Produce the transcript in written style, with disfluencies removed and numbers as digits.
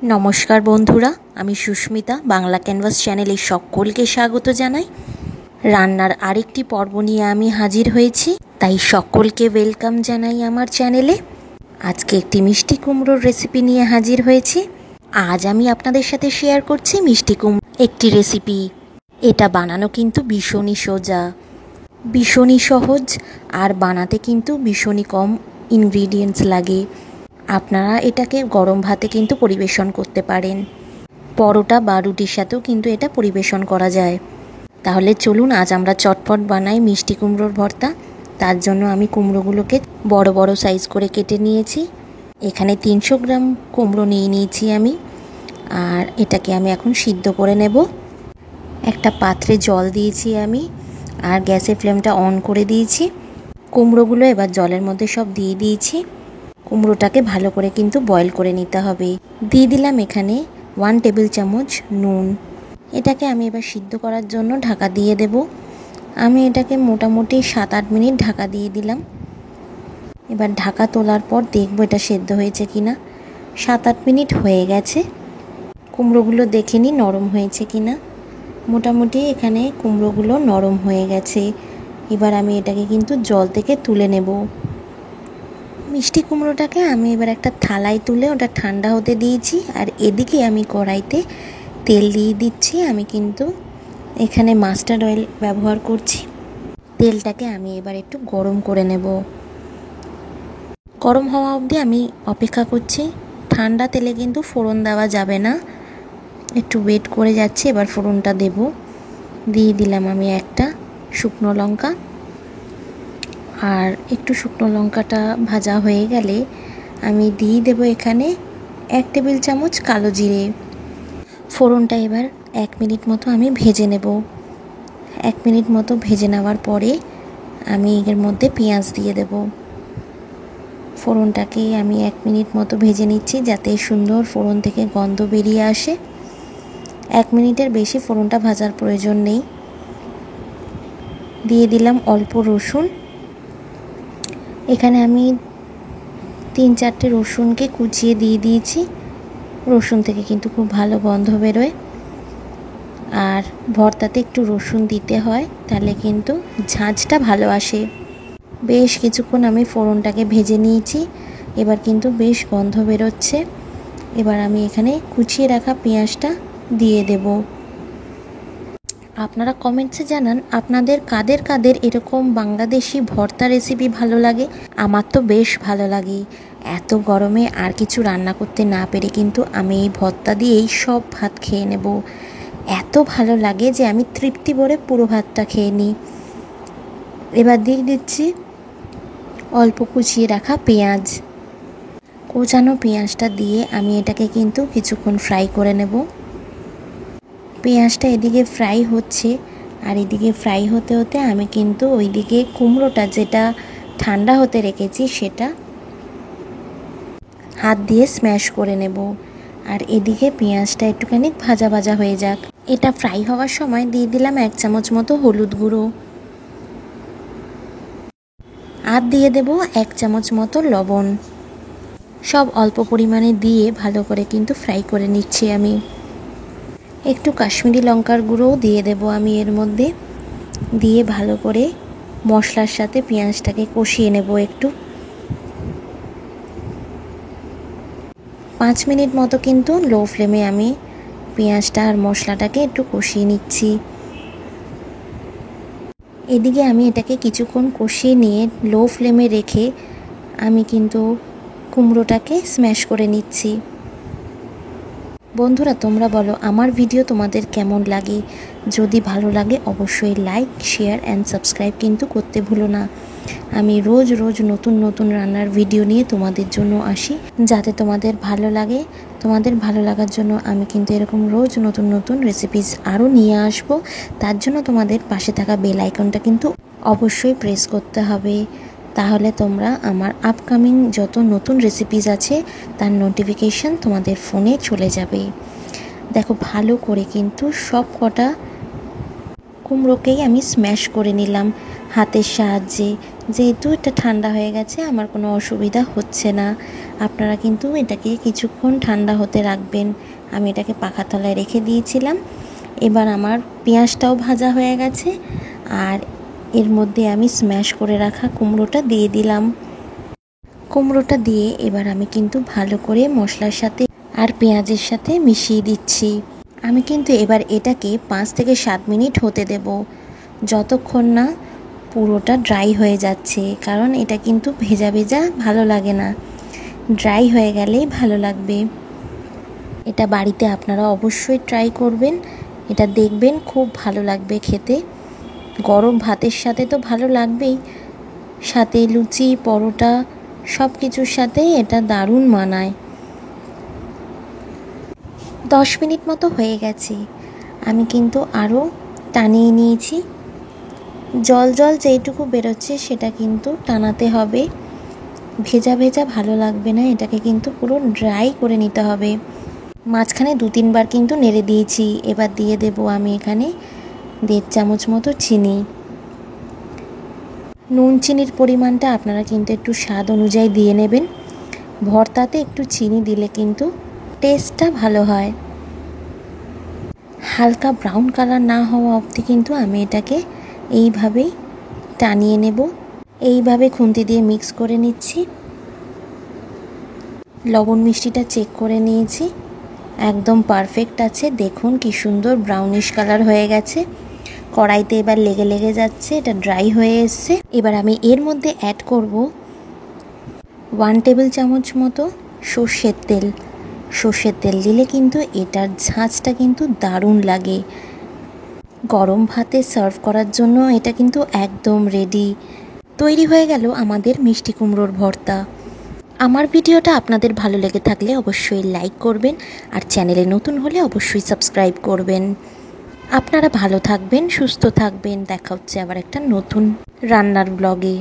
নমস্কার বন্ধুরা, আমি সুস্মিতা বাংলা ক্যানভাস চ্যানেলে সকলকে স্বাগত জানাই। রান্নার আরেকটি পর্ব নিয়ে আমি হাজির হয়েছি, তাই সকলকে ওয়েলকাম জানাই আমার চ্যানেলে। আজকে একটি মিষ্টি কুমড়োর রেসিপি নিয়ে হাজির হয়েছি। আজ আমি আপনাদের সাথে শেয়ার করছি মিষ্টি কুমড়ো একটি রেসিপি। এটা বানানো কিন্তু ভীষণই সোজা, ভীষণই সহজ, আর বানাতে কিন্তু ভীষণই কম ইনগ্রিডিয়েন্টস লাগে। আপনারা এটাকে গরম ভাতে কিন্তু পরিবেশন করতে পারেন, পরোটা বা রুটির সাথেও কিন্তু এটা পরিবেশন করা যায়। তাহলে চলুন আজ আমরা চটপট বানাই মিষ্টি কুমড়োর ভর্তা। তার জন্য আমি কুমড়োগুলোকে বড় বড় সাইজ করে কেটে নিয়েছি। এখানে 300 গ্রাম কুমড়ো নিয়ে নিয়েছি আমি, আর এটাকে আমি এখন সিদ্ধ করে নেব। একটা পাত্রে জল দিয়েছি আমি, আর গ্যাসের ফ্লেমটা অন করে দিয়েছি। কুমড়োগুলো এবার জলের মধ্যে সব দিয়ে দিয়েছি। কুমড়োটাকে ভালো করে কিন্তু বয়েল করে নিতে হবে। দিয়ে দিলাম এখানে 1 টেবিল চামচ নুন। এটাকে আমি এবার সিদ্ধ করার জন্য ঢাকা দিয়ে দেব। আমি এটাকে মোটামুটি 7-8 মিনিট ঢাকা দিয়ে দিলাম। এবার ঢাকা তোলার পর দেখবো এটা সেদ্ধ হয়েছে কিনা। 7-8 মিনিট হয়ে গেছে। কুমড়োগুলো দেখে নিই নরম হয়েছে কিনা। মোটামুটি এখানে কুমড়োগুলো নরম হয়ে গেছে। এবার আমি এটাকে কিন্তু জল থেকে তুলে নেব। মিষ্টি কুমড়োটাকে আমি এবার একটা থালায় তুলে ওটা ঠান্ডা হতে দিয়েছি, আর এদিকে আমি কড়াইতে তেল দিয়ে দিচ্ছি। আমি কিন্তু এখানে মাস্টার্ড অয়েল ব্যবহার করছি। তেলটাকে আমি এবার একটু গরম করে নেব। গরম হওয়া অবধি আমি অপেক্ষা করছি। ঠান্ডা তেলে কিন্তু ফোড়ন দেওয়া যাবে না, একটু ওয়েট করে যাচ্ছি। এবার ফোড়নটা দেব। দিয়ে দিলাম আমি একটা শুকনো লঙ্কা, আর একটু শুকনো লঙ্কাটা ভাজা হয়ে গেলে আমি দিয়ে দেব এখানে 1 টেবিল চামচ কালো জিরে। ফোড়নটা এবার 1 মিনিট মতো আমি ভেজে নেব। 1 মিনিট মতো ভেজে নেওয়ার পরে আমি এর মধ্যে পেঁয়াজ দিয়ে দেব। ফোড়নটাকে আমি 1 মিনিট মতো ভেজে নিচ্ছি, যাতে সুন্দর ফোড়ন থেকে গন্ধ বেরিয়ে আসে। 1 মিনিটের বেশি ফোড়নটা ভাজার প্রয়োজন নেই। দিয়ে দিলাম অল্প রসুন। এখানে আমি 3-4টে রসুনকে কুচিয়ে দিয়ে দিয়েছি। রসুন থেকে কিন্তু খুব ভালো গন্ধ বেরোয়, আর ভর্তাতে একটু রসুন দিতে হয়, তাহলে কিন্তু ঝাঁঝটা ভালো আসে। বেশ কিছুক্ষণ আমি ফোড়নটাকে ভেজে নিয়েছি। এবার কিন্তু বেশ গন্ধ বেরোচ্ছে। এবার আমি এখানে কুচিয়ে রাখা পেঁয়াজটা দিয়ে দেব। আপনারা কমেন্টসে জানান আপনাদের কাদের কাদের এরকম বাংলাদেশি ভর্তা রেসিপি ভালো লাগে। আমার তো বেশ ভালো লাগে। এত গরমে আর কিছু রান্না করতে না পেরে কিন্তু আমি এই ভর্তা দিয়েই সব ভাত খেয়ে নেব। এত ভালো লাগে যে আমি তৃপ্তি ভরে পুরো ভাতটা খেয়ে নিই। এবার দিয়ে দিচ্ছি অল্প কুচিয়ে রাখা পেঁয়াজ। কোচানো পেঁয়াজটা দিয়ে আমি এটাকে কিন্তু কিছুক্ষণ ফ্রাই করে নেব। পেঁয়াজটা এদিকে ফ্রাই হচ্ছে, আর এদিকে ফ্রাই হতে হতে আমি কিন্তু ওইদিকে কুমড়োটা যেটা ঠান্ডা হতে রেখেছি সেটা হাত দিয়ে স্ম্যাশ করে নেব। আর এদিকে পেঁয়াজটা একটুখানি ভাজা ভাজা হয়ে যাক। এটা ফ্রাই হওয়ার সময় দিয়ে দিলাম 1 চামচ মতো হলুদ গুঁড়ো, আর দিয়ে দেব 1 চামচ মতো লবণ। সব অল্প পরিমাণে দিয়ে ভালো করে কিন্তু ফ্রাই করে নিচ্ছি আমি। একটু কাশ্মীরি লঙ্কার গুঁড়োও দিয়ে দেব আমি এর মধ্যে। দিয়ে ভালো করে মশলার সাথে পেঁয়াজটাকে কষিয়ে নেব একটু। 5 মিনিট মতো কিন্তু লো ফ্লেমে আমি পেঁয়াজটা আর মশলাটাকে একটু কষিয়ে নিচ্ছি। এদিকে আমি এটাকে কিছুক্ষণ কষিয়ে নিয়ে লো ফ্লেমে রেখে আমি কিন্তু কুমড়োটাকে স্ম্যাশ করে নিচ্ছি। বন্ধুরা, তোমরা বলো আমার ভিডিও তোমাদের কেমন লাগে। যদি ভালো লাগে অবশ্যই লাইক, শেয়ার অ্যান্ড সাবস্ক্রাইব কিন্তু করতে ভুলো না। আমি রোজ রোজ নতুন নতুন রান্নার ভিডিও নিয়ে তোমাদের জন্য আসি, যাতে তোমাদের ভালো লাগে। তোমাদের ভালো লাগার জন্য আমি কিন্তু এরকম রোজ নতুন নতুন রেসিপিস আরও নিয়ে আসবো। তার জন্য তোমাদের পাশে থাকা বেল আইকনটা কিন্তু অবশ্যই প্রেস করতে হবে। তাহলে তোমরা আমার আপকামিং যত নতুন রেসিপিস আছে তার নোটিফিকেশান তোমাদের ফোনে চলে যাবে। দেখো ভালো করে কিন্তু সব কটা কুমড়োকেই আমি স্ম্যাশ করে নিলাম হাতের সাহায্যে। যেহেতু এটা ঠান্ডা হয়ে গেছে আমার কোনো অসুবিধা হচ্ছে না। আপনারা কিন্তু এটাকে কিছুক্ষণ ঠান্ডা হতে রাখবেন। আমি এটাকে পাখা তলায় রেখে দিয়েছিলাম। এবার আমার পেঁয়াজটাও ভাজা হয়ে গেছে, আর এর মধ্যে আমি স্ম্যাশ করে রাখা কুমড়োটা দিয়ে দিলাম। কুমড়োটা দিয়ে এবার আমি কিন্তু ভালো করে মশলার সাথে আর পেঁয়াজের সাথে মিশিয়ে দিচ্ছি। আমি কিন্তু এবার এটাকে 5 থেকে 7 মিনিট হতে দেব, যতক্ষণ না পুরোটা ড্রাই হয়ে যাচ্ছে। কারণ এটা কিন্তু ভেজা ভেজা ভালো লাগে না, ড্রাই হয়ে গেলেই ভালো লাগবে। এটা বাড়িতে আপনারা অবশ্যই ট্রাই করবেন, এটা দেখবেন খুব ভালো লাগবে খেতে। গরম ভাতের সাথে তো ভালো লাগবেই, সাথে লুচি পরোটা সব কিছুর সাথেই এটা দারুণ মানায়। 10 মিনিট মতো হয়ে গেছে, আমি কিন্তু আরও টানিয়ে নিয়েছি। জল জল যেইটুকু বেরোচ্ছে সেটা কিন্তু টানাতে হবে, ভেজা ভেজা ভালো লাগবে না, এটাকে কিন্তু পুরো ড্রাই করে নিতে হবে। মাঝখানে 2-3 বার কিন্তু নেড়ে দিয়েছি। এবার দিয়ে দেব আমি এখানে 1.5 চামচ মতো চিনি। নুন চিনির পরিমাণটা আপনারা কিন্তু একটু স্বাদ অনুযায়ী দিয়ে নেবেন। ভর্তাতে একটু চিনি দিলে কিন্তু টেস্টটা ভালো হয়। হালকা ব্রাউন কালার না হওয়া অবধি কিন্তু আমি এটাকে এইভাবেই টানিয়ে নেব। এইভাবে খুন্তি দিয়ে মিক্স করে নিচ্ছি। লবণ মিষ্টিটা চেক করে নিয়েছি, একদম পারফেক্ট আছে। দেখুন কি সুন্দর ব্রাউনিশ কালার হয়ে গেছে। কড়াইতে এবার লেগে লেগে যাচ্ছে, এটা ড্রাই হয়ে এসছে। এবার আমি এর মধ্যে অ্যাড করব 1 টেবিল চামচ মতো সর্ষের তেল। সর্ষের তেল দিলে কিন্তু এটার ঝাঁঝটা কিন্তু দারুণ লাগে। গরম ভাতে সার্ভ করার জন্য এটা কিন্তু একদম রেডি। তৈরি হয়ে গেল আমাদের মিষ্টি কুমড়োর ভর্তা। আমার ভিডিওটা আপনাদের ভালো লেগে থাকলে অবশ্যই লাইক করবেন, আর চ্যানেলে নতুন হলে অবশ্যই সাবস্ক্রাইব করবেন। আপনারা ভালো থাকবেন, সুস্থ থাকবেন। দেখা হচ্ছে আবার একটা নতুন রান্নার ব্লগে।